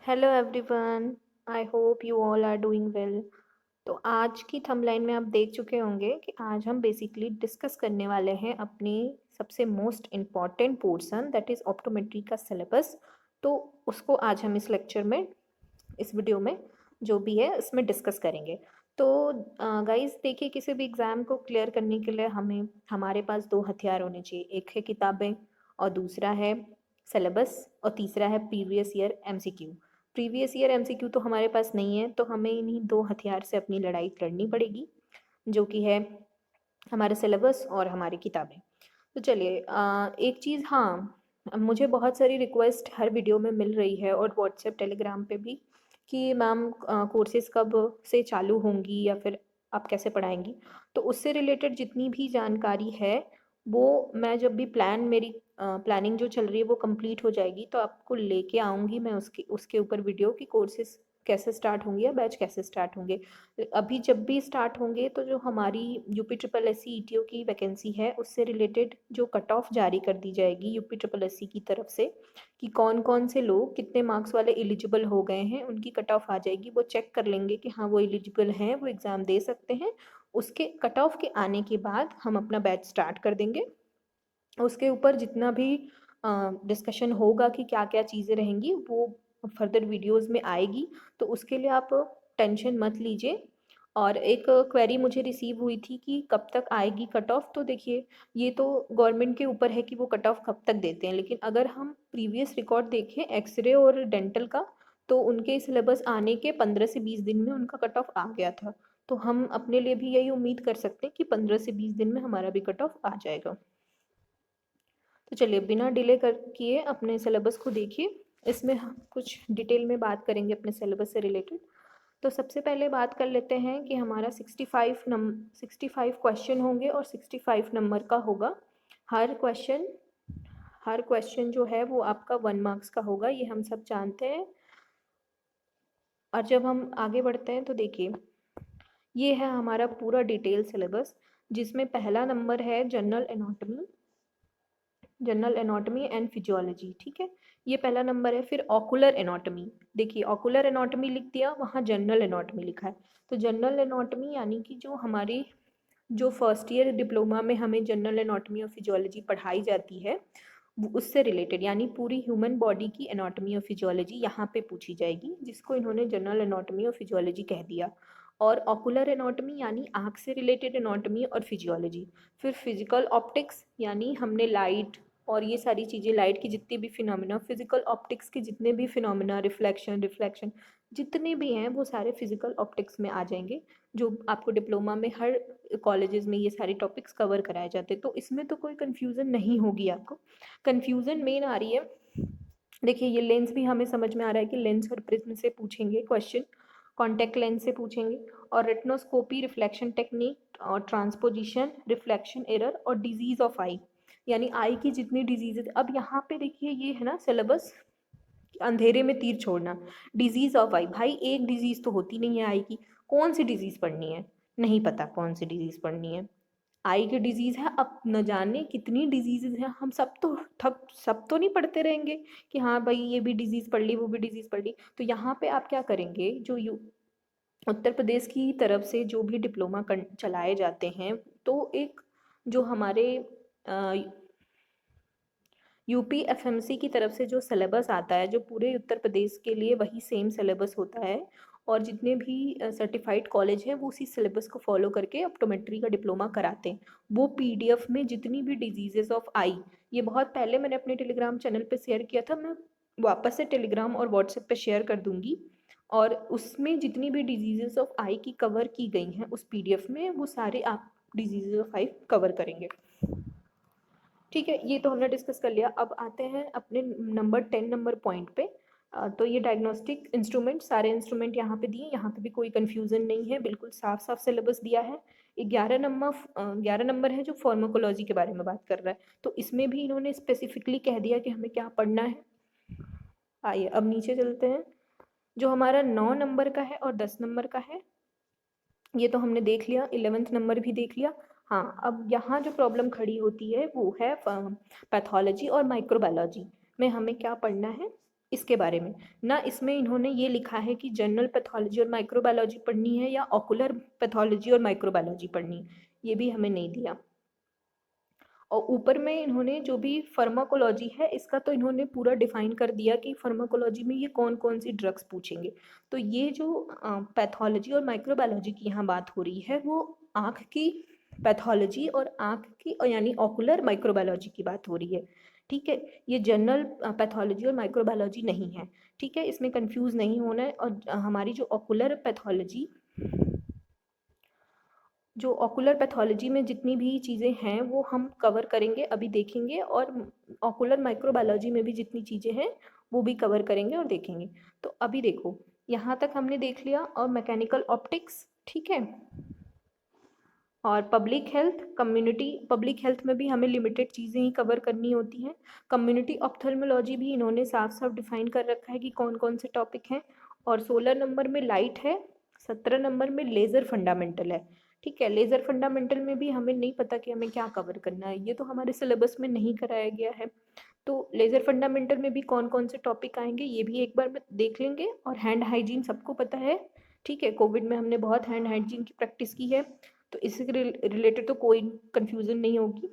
Hello everyone. I hope you all are doing well. तो आज की थंबलाइन में आप देख चुके होंगे कि आज हम बेसिकली डिस्कस करने वाले हैं अपनी सबसे most important portion that is optometry का सिलेबस। तो उसको आज हम इस लेक्चर में, इस वीडियो में जो भी है इसमें डिस्कस करेंगे। तो गाइस देखिए, किसी भी एग्ज़ाम को क्लियर करने के लिए हमारे पास दो हथियार होने चाहिए। एक है किताबें और दूसरा है सिलेबस और तीसरा है previous year MCQ. Previous year MCQ तो हमारे पास नहीं है, तो हमें इन्हीं दो हथियार से अपनी लड़ाई लड़नी पड़ेगी, जो कि है हमारे सिलेबस और हमारी किताबें। तो चलिए, एक चीज़, हाँ, मुझे बहुत सारी रिक्वेस्ट हर वीडियो में मिल रही है और व्हाट्सएप टेलीग्राम पे भी कि मैम कोर्सेज़ कब से चालू होंगी या फिर आप कैसे पढ़ाएंगी। तो उससे रिलेटेड जितनी भी जानकारी है वो मैं जब भी मेरी प्लानिंग जो चल रही है वो कंप्लीट हो जाएगी तो आपको लेके आऊँगी मैं उसके उसके ऊपर वीडियो की कोर्सेज़ कैसे स्टार्ट होंगे या बैच कैसे स्टार्ट होंगे। अभी जब भी स्टार्ट होंगे तो जो हमारी UP triple S C ETO की वैकेंसी है उससे रिलेटेड जो कट ऑफ जारी कर दी जाएगी यूपी ट्रिपल एस सी की तरफ से कि कौन कौन से लोग कितने मार्क्स वाले एलिजिबल हो गए हैं, उनकी कट ऑफ आ जाएगी। वो चेक कर लेंगे कि हाँ वो एलिजिबल हैं, वो एग्ज़ाम दे सकते हैं। उसके कट ऑफ के आने के बाद हम अपना बैच स्टार्ट कर देंगे। उसके ऊपर जितना भी डिस्कशन होगा कि क्या क्या चीज़ें रहेंगी वो फर्दर वीडियोस में आएगी। तो उसके लिए आप टेंशन मत लीजिए। और एक क्वेरी मुझे रिसीव हुई थी कि कब तक आएगी कट ऑफ। तो देखिए, ये तो गवर्नमेंट के ऊपर है कि वो कट ऑफ कब तक देते हैं, लेकिन अगर हम प्रीवियस रिकॉर्ड देखें एक्सरे और डेंटल का, तो उनके सिलेबस आने के 15 से 20 दिन में उनका कट ऑफ आ गया था। तो हम अपने लिए भी यही उम्मीद कर सकते हैं कि 15 से 20 दिन में हमारा भी कट ऑफ आ जाएगा। तो चलिए, बिना डिले कर किए अपने सिलेबस को देखिए। इसमें हम कुछ डिटेल में बात करेंगे अपने सिलेबस से रिलेटेड। तो सबसे पहले बात कर लेते हैं कि हमारा 65 क्वेश्चन होंगे और 65 नंबर का होगा। हर क्वेश्चन हर क्वेश्चन जो है वो आपका 1 मार्क्स का होगा, ये हम सब जानते हैं। और जब हम आगे बढ़ते हैं तो देखिए, ये है हमारा पूरा डिटेल सिलेबस, जिसमें पहला नंबर है जनरल एनाटॉमी एंड फिजियोलॉजी। ठीक है, ये पहला नंबर है। फिर ऑकुलर एनाटॉमी, देखिए ऑकुलर एनाटॉमी लिख दिया, वहाँ जनरल एनाटॉमी लिखा है। तो जनरल एनाटॉमी यानी कि जो हमारी जो फर्स्ट ईयर डिप्लोमा में हमें जनरल एनाटॉमी और फिजियोलॉजी पढ़ाई जाती है उससे रिलेटेड, यानी पूरी ह्यूमन बॉडी की एनाटॉमी और फिजियोलॉजी यहाँ पे पूछी जाएगी, जिसको इन्होंने जनरल एनाटॉमी और फिजियोलॉजी कह दिया। और ऑकुलर एनाटॉमी यानी आँख से रिलेटेड एनाटॉमी और फिजियोलॉजी। फिर फिजिकल ऑप्टिक्स, यानी हमने लाइट और ये सारी चीज़ें, लाइट की जितनी भी फिनोमिना, फिजिकल ऑप्टिक्स के जितने भी फिनोमिना, रिफ्लेक्शन जितने भी हैं वो सारे फिजिकल ऑप्टिक्स में आ जाएंगे, जो आपको डिप्लोमा में हर कॉलेजेस में ये सारे टॉपिक्स कवर कराए जाते हैं। तो इसमें तो कोई कन्फ्यूज़न नहीं होगी आपको। कन्फ्यूज़न मेन आ रही है, देखिए ये लेंस भी हमें समझ में आ रहा है कि लेंस और प्रिज्म से पूछेंगे क्वेश्चन, कॉन्टैक्ट लेंस से पूछेंगे। और रेटिनोस्कोपी, रिफ्लेक्शन टेक्निक और ट्रांसपोजिशन, रिफ्लेक्शन एरर और डिजीज़ ऑफ आई, यानी आई की जितनी डिजीज़। अब यहाँ पे देखिए, ये है ना सिलेबस, अंधेरे में तीर छोड़ना। डिजीज़ ऑफ आई, भाई एक डिजीज़ तो होती नहीं है आई की, कौन सी डिजीज़ पढ़नी है? नहीं पता कौन सी डिजीज़ पढ़नी है। आई की डिजीज़ है, अब न जाने कितनी डिजीज़ हैं, हम सब तो नहीं पढ़ते रहेंगे कि हाँ भाई ये भी डिजीज़ पढ़ ली वो भी डिजीज़ पढ़ ली। तो यहाँ पे आप क्या करेंगे, जो उत्तर प्रदेश की तरफ से जो भी डिप्लोमा चलाए जाते हैं, तो एक जो हमारे यूपी एफएमसी की तरफ से जो सिलेबस आता है, जो पूरे उत्तर प्रदेश के लिए वही सेम सिलेबस होता है। और जितने भी सर्टिफाइड कॉलेज हैं वो उसी सिलेबस को फॉलो करके ऑप्टोमेट्री का डिप्लोमा कराते हैं। वो पीडीएफ में जितनी भी डिजीजेस ऑफ आई, ये बहुत पहले मैंने अपने टेलीग्राम चैनल पे शेयर किया था, मैं वापस से टेलीग्राम और व्हाट्सएप पे शेयर कर दूंगी। और उसमें जितनी भी डिजीजेस ऑफ आई की कवर की गई हैं उस पीडीएफ में, वो सारे आप डिजीजेस ऑफ आई कवर करेंगे। ठीक है, ये तो हमने डिस्कस कर लिया। अब आते हैं अपने नंबर 10 नंबर पॉइंट पे। तो ये डायग्नोस्टिक इंस्ट्रूमेंट, सारे इंस्ट्रूमेंट यहाँ पे दिए, यहाँ पे भी कोई कंफ्यूजन नहीं है, बिल्कुल साफ साफ सिलेबस दिया है। 11 नंबर है जो फार्माकोलॉजी के बारे में बात कर रहा है। तो इसमें भी इन्होंने स्पेसिफिकली कह दिया कि हमें क्या पढ़ना है। आइए अब नीचे चलते हैं। जो हमारा 9 नंबर का है और 10 नंबर का है, ये तो हमने देख लिया, 11th नंबर भी देख लिया। हाँ, अब यहाँ जो प्रॉब्लम खड़ी होती है वो है पैथोलॉजी और माइक्रोबायोलॉजी में हमें क्या पढ़ना है। इसके बारे में। ना इसमें इन्होंने ये लिखा है कि जनरल पैथोलॉजी और माइक्रोबायोलॉजी पढ़नी है या ऑकुलर पैथोलॉजी और माइक्रोबायोलॉजी पढ़नी है, ये भी हमें नहीं दिया। और ऊपर में इन्होंने जो भी फार्माकोलॉजी है इसका तो इन्होंने पूरा डिफाइन कर दिया कि फार्माकोलॉजी में ये कौन कौन सी ड्रग्स पूछेंगे। तो ये जो पैथोलॉजी और माइक्रोबायोलॉजी की यहाँ बात हो रही है वो आँख की पैथोलॉजी और आँख की यानी ऑकुलर माइक्रोबायोलॉजी की बात हो रही है। ठीक है, ये जनरल पैथोलॉजी और माइक्रोबायोलॉजी नहीं है। ठीक है, इसमें कंफ्यूज नहीं होना है। और हमारी जो ऑकुलर पैथोलॉजी में जितनी भी चीज़ें हैं वो हम कवर करेंगे, अभी देखेंगे। और ऑकुलर माइक्रोबायोलॉजी में भी जितनी चीज़ें हैं वो भी कवर करेंगे और देखेंगे। तो अभी देखो, यहाँ तक हमने देख लिया। और मैकेनिकल ऑप्टिक्स, ठीक है, और public health, community public health में भी हमें लिमिटेड चीज़ें ही कवर करनी होती हैं। कम्युनिटी ऑप्थेल्मोलॉजी भी इन्होंने साफ साफ डिफाइन कर रखा है कि कौन कौन से टॉपिक हैं। और 16 नंबर में लाइट है, 17 नंबर में लेज़र फंडामेंटल है। ठीक है, लेज़र फंडामेंटल में भी हमें नहीं पता कि हमें क्या कवर करना है, ये तो हमारे सिलेबस में नहीं कराया गया है। तो लेज़र फंडामेंटल में भी कौन कौन से टॉपिक आएंगे ये भी एक बार देख लेंगे। और हैंड हाइजीन सबको पता है, ठीक है, कोविड में हमने बहुत हैंड हाइजीन की प्रैक्टिस की है, तो इससे रिलेटेड तो कोई कन्फ्यूज़न नहीं होगी।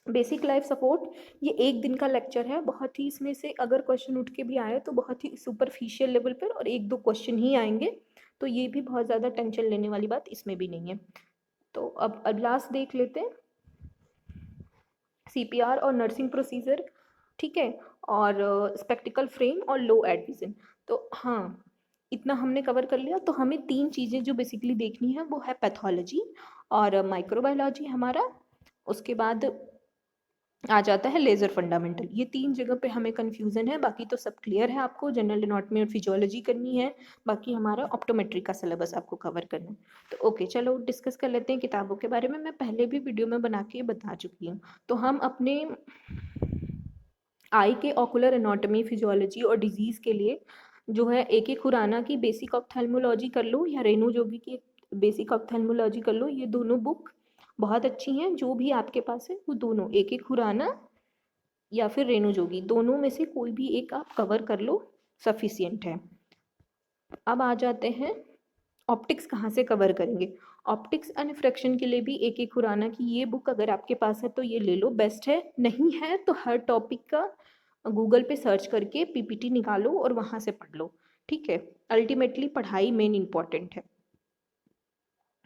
बेसिक लाइफ सपोर्ट, ये एक दिन का लेक्चर है, बहुत ही इसमें से अगर क्वेश्चन उठ के भी आए तो बहुत ही सुपरफिशियल लेवल पर और एक दो क्वेश्चन ही आएंगे, तो ये भी बहुत ज़्यादा टेंशन लेने वाली बात इसमें भी नहीं है। तो अब लास्ट देख लेते हैं, CPR और नर्सिंग प्रोसीजर, ठीक है, और स्पेक्टिकल फ्रेम और लो एड विजन। तो हाँ, इतना हमने कवर कर लिया। तो हमें तीन चीज़ें जो बेसिकली देखनी है वो है पैथोलॉजी और माइक्रोबायोलॉजी हमारा, उसके बाद आ जाता है लेज़र फंडामेंटल। ये तीन जगह पे हमें कन्फ्यूज़न है, बाकी तो सब क्लियर है। आपको जनरल एनाटॉमी और फिजियोलॉजी करनी है, बाकी हमारा ऑप्टोमेट्री का सिलेबस आपको कवर करना है। तो ओके, चलो डिस्कस कर लेते हैं किताबों के बारे में। मैं पहले भी वीडियो में बना के बता चुकी हूँ। तो हम अपने आई के ऑकुलर एनाटॉमी, फिजियोलॉजी और डिजीज़ के लिए जो है AK खुराना की बेसिक ऑप्थेल्मोलॉजी कर लो या रेणु जोगी की बेसिक ऑप्थेल्मोलॉजी कर लो। ये दोनों बुक बहुत अच्छी हैं, जो भी आपके पास है वो दोनों, AK खुराना या फिर रेणु जोगी, दोनों में से कोई भी एक आप कवर कर लो, सफिशियंट है। अब आ जाते हैं ऑप्टिक्स कहाँ से कवर करेंगे। ऑप्टिक्स एंड फ्रैक्शन के लिए भी AK खुराना की ये बुक अगर आपके पास है तो ये ले लो, बेस्ट है। नहीं है तो हर टॉपिक का गूगल पे सर्च करके PPT निकालो और वहाँ से पढ़ लो। ठीक है, अल्टीमेटली पढ़ाई मेन इंपॉर्टेंट है।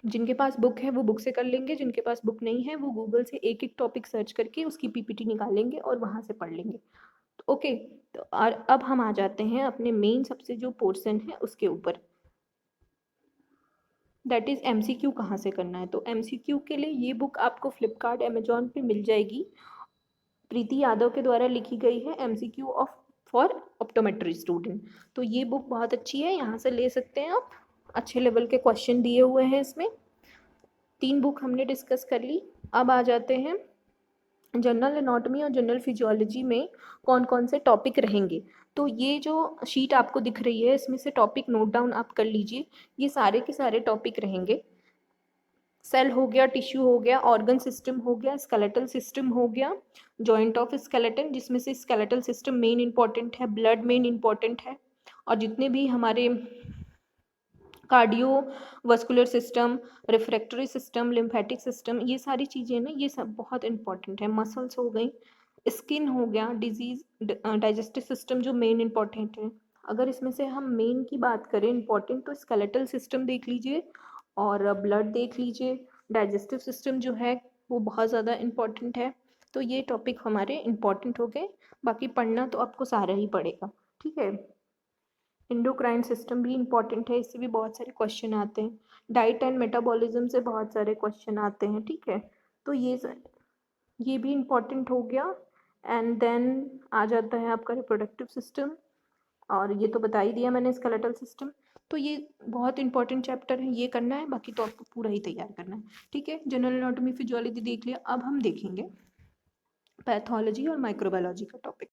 जिनके पास बुक है वो बुक से कर लेंगे, जिनके पास बुक नहीं है वो गूगल से एक एक टॉपिक सर्च करके उसकी PPT निकालेंगे और वहाँ से पढ़ लेंगे। तो ओके, तो और अब हम आ जाते हैं अपने मेन सबसे जो पोर्शन है उसके ऊपर, दैट इज़ MCQ कहाँ से करना है। तो MCQ के लिए ये बुक आपको फ्लिपकार्ट, अमेजोन पे मिल जाएगी। प्रीति यादव के द्वारा लिखी गई है, MCQ of for optometry student. तो ये बुक बहुत अच्छी है, यहाँ से ले सकते हैं आप। अच्छे लेवल के क्वेश्चन दिए हुए हैं इसमें। तीन बुक हमने डिस्कस कर ली। अब आ जाते हैं जनरल एनाटॉमी और जनरल फिजियोलॉजी में कौन कौन से टॉपिक रहेंगे। तो ये जो शीट आपको दिख रही है इसमें से टॉपिक नोट डाउन आप कर लीजिए। ये सारे के सारे टॉपिक रहेंगे। सेल हो गया, टिश्यू हो गया, ऑर्गन सिस्टम हो गया, स्केलेटल सिस्टम हो गया, जॉइंट ऑफ स्केलेटन जिसमें से स्केलेटल सिस्टम मेन इंपॉर्टेंट है, ब्लड मेन इंपॉर्टेंट है, और जितने भी हमारे cardio vascular system, refractory system, lymphatic system, ये सारी चीज़ें ना, ये सब बहुत इंपॉर्टेंट है। मसल्स हो गई, स्किन हो गया, डिजीज, डाइजेस्टिव सिस्टम जो मेन इंपॉर्टेंट है। अगर इसमें से हम मेन की बात करें इंपॉर्टेंट, तो स्केलेटल सिस्टम देख लीजिए और ब्लड देख लीजिए। डाइजेस्टिव सिस्टम जो है वो बहुत ज़्यादा इंपॉर्टेंट है। तो ये टॉपिक हमारे इंपॉर्टेंट हो गए, बाकी पढ़ना तो आपको सारा ही पड़ेगा। ठीक है, इंडोक्राइन सिस्टम भी इंपॉर्टेंट है, इससे भी बहुत सारे क्वेश्चन आते हैं। डाइट एंड मेटाबॉलिज्म से बहुत सारे क्वेश्चन आते हैं। ठीक है, तो ये भी इंपॉर्टेंट हो गया। एंड देन आ जाता है आपका रिप्रोडक्टिव सिस्टम, और ये तो बता ही दिया मैंने, स्केलेटल सिस्टम। तो ये बहुत इंपॉर्टेंट चैप्टर है, ये करना है, बाकी तो आपको पूरा ही तैयार करना है। ठीक है, जनरल एनाटॉमी फिजियोलॉजी देख लिया। अब हम देखेंगे पैथोलॉजी और माइक्रोबायोलॉजी का टॉपिक।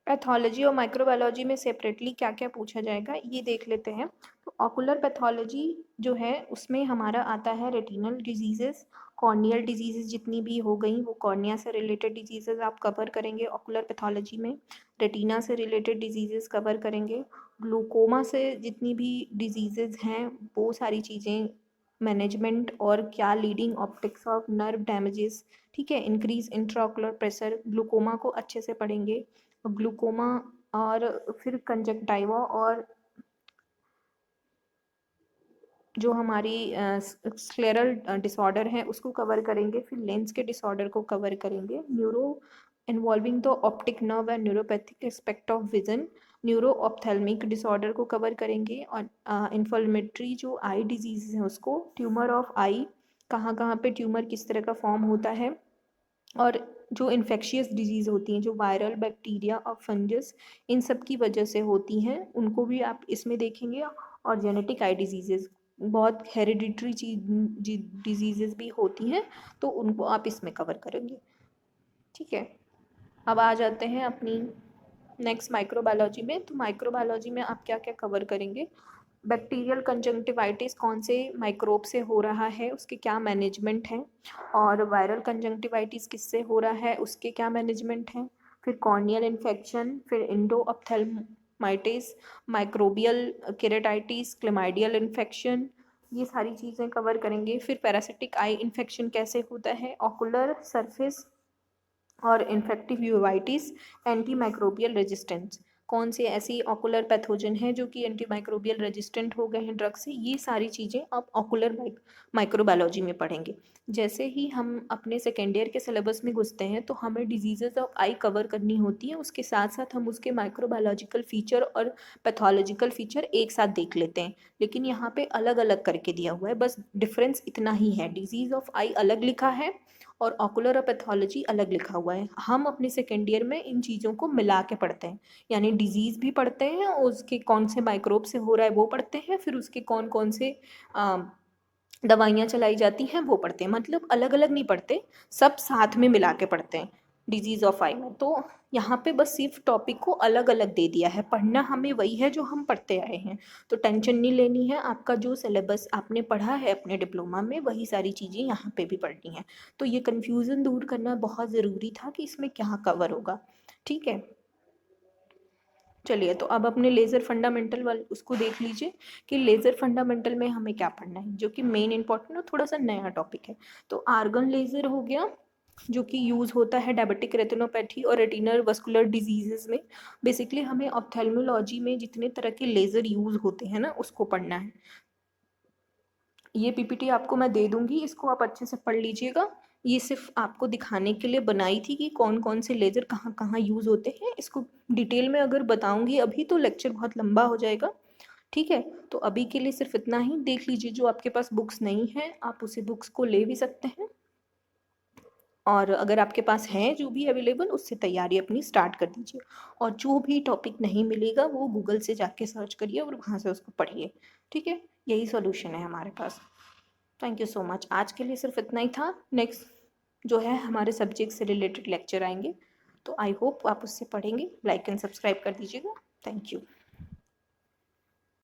पैथोलॉजी और माइक्रोबायोलॉजी में सेपरेटली क्या क्या पूछा जाएगा ये देख लेते हैं। तो ऑकुलर पैथोलॉजी जो है उसमें हमारा आता है रेटिनल डिजीजेस कॉर्नियल डिजीज़ेज़ जितनी भी हो गई वो कॉर्निया से रिलेटेड डिजीज़ेज़ आप कवर करेंगे ऑकुलर पैथोलॉजी में। रेटिना से रिलेटेड डिजीज़ेज़ कवर करेंगे। ग्लूकोमा से जितनी भी डिजीज़ेज़ हैं वो सारी चीज़ें, मैनेजमेंट और क्या leading optics of nerve damages, ठीक है, इंक्रीज इंट्राओकुलर प्रेशर, ग्लूकोमा को अच्छे से पढ़ेंगे। ग्लूकोमा और फिर कंजक्टाइवा और जो हमारी स्क्लेरल डिसऑर्डर है उसको कवर करेंगे। फिर लेंस के डिसऑर्डर को कवर करेंगे। Neuro involving the optic nerve and neuropathic aspect of vision, neuro ophthalmic disorder को कवर करेंगे। और इन्फ्लेमेटरी जो आई डिजीज है उसको, ट्यूमर ऑफ आई, कहाँ कहाँ पे ट्यूमर किस तरह का फॉर्म होता है, और जो इन्फेक्शियस डिजीज़ होती हैं जो वायरल बैक्टीरिया और फंगस इन सब की वजह से होती हैं उनको भी आप इसमें देखेंगे। और जेनेटिक आई डिजीज़ेज़, बहुत हेरिडिटरी डिजीज़ेज़ भी होती हैं तो उनको आप इसमें कवर करेंगे, ठीक है। अब आ जाते हैं अपनी नेक्स्ट माइक्रोबायोलॉजी में। तो माइक्रोबायोलॉजी में आप क्या क्या कवर करेंगे। बैक्टीरियल कंजंक्टिवाइटिस कौन से माइक्रोब से हो रहा है, उसके क्या मैनेजमेंट है। और वायरल कंजंक्टिवाइटिस किससे हो रहा है, उसके क्या मैनेजमेंट है। फिर कॉर्नियल इन्फेक्शन, फिर endophthalmitis, microbial keratitis, chlamydial infection, ये सारी चीज़ें कवर करेंगे। फिर पैरासिटिक आई इन्फेक्शन कैसे होता है, ऑकुलर सरफेस और infective uveitis, anti microbial resistance, कौन से ऐसी ऑकुलर पैथोजन है जो कि एंटी माइक्रोबियल रेजिस्टेंट हो गए हैं ड्रग से, ये सारी चीज़ें आप ऑकुलर माइक्रोबायोलॉजी में पढ़ेंगे। जैसे ही हम अपने सेकेंड ईयर के सिलेबस में घुसते हैं तो हमें डिजीजेज ऑफ आई कवर करनी होती है, उसके साथ साथ हम उसके माइक्रोबायोलॉजिकल फीचर और पैथोलॉजिकल फीचर एक साथ देख लेते हैं। लेकिन यहाँ पे अलग अलग करके दिया हुआ है, बस डिफरेंस इतना ही है, डिजीज ऑफ आई अलग लिखा है और ऑकुलर पैथोलॉजी अलग लिखा हुआ है। हम अपने सेकेंड ईयर में इन चीज़ों को मिला के पढ़ते हैं, यानी डिजीज़ भी पढ़ते हैं और उसके कौन से माइक्रोब से हो रहा है वो पढ़ते हैं, फिर उसके कौन कौन से दवाइयाँ चलाई जाती हैं वो पढ़ते हैं। मतलब अलग अलग नहीं पढ़ते, सब साथ में मिला के पढ़ते हैं डिजीज़ ऑफ आई में। तो यहाँ पे बस सिर्फ टॉपिक को अलग अलग दे दिया है, पढ़ना हमें वही है जो हम पढ़ते आए हैं। तो टेंशन नहीं लेनी है, आपका जो सिलेबस आपने पढ़ा है अपने डिप्लोमा में वही सारी चीज़ें यहाँ पे भी पढ़नी है। तो ये कन्फ्यूज़न दूर करना बहुत ज़रूरी था कि इसमें क्या कवर होगा, ठीक है। चलिए, तो अब अपने लेज़र फंडामेंटल वाले उसको देख लीजिए कि लेज़र फंडामेंटल में हमें क्या पढ़ना है, जो कि मेन इंपॉर्टेंट और थोड़ा सा नया टॉपिक है। तो आर्गन लेज़र हो गया, जो कि यूज़ होता है डायबिटिक रेटिनोपैथी और रेटिनल वस्कुलर डिजीजेस में। बेसिकली हमें ऑप्थेल्मोलॉजी में जितने तरह के लेज़र यूज़ होते हैं ना उसको पढ़ना है। ये पीपीटी आपको मैं दे दूंगी, इसको आप अच्छे से पढ़ लीजिएगा। ये सिर्फ आपको दिखाने के लिए बनाई थी कि कौन कौन से लेज़र कहाँ कहाँ यूज़ होते हैं। इसको डिटेल में अगर बताऊंगी अभी तो लेक्चर बहुत लंबा हो जाएगा, ठीक है। तो अभी के लिए सिर्फ इतना ही देख लीजिए। जो आपके पास बुक्स नहीं है आप उसे बुक्स को ले भी सकते हैं, और अगर आपके पास है जो भी अवेलेबल उससे तैयारी अपनी स्टार्ट कर दीजिए। और जो भी टॉपिक नहीं मिलेगा वो गूगल से जाके सर्च करिए और वहाँ से उसको पढ़िए, ठीक है। यही सॉल्यूशन है हमारे पास। Thank you so much. आज के लिए सिर्फ इतना ही था। नेक्स्ट जो है हमारे सब्जेक्ट से रिलेटेड लेक्चर आएंगे, तो आई होप आप उससे पढ़ेंगे। लाइक एंड सब्सक्राइब कर दीजिएगा। Thank you.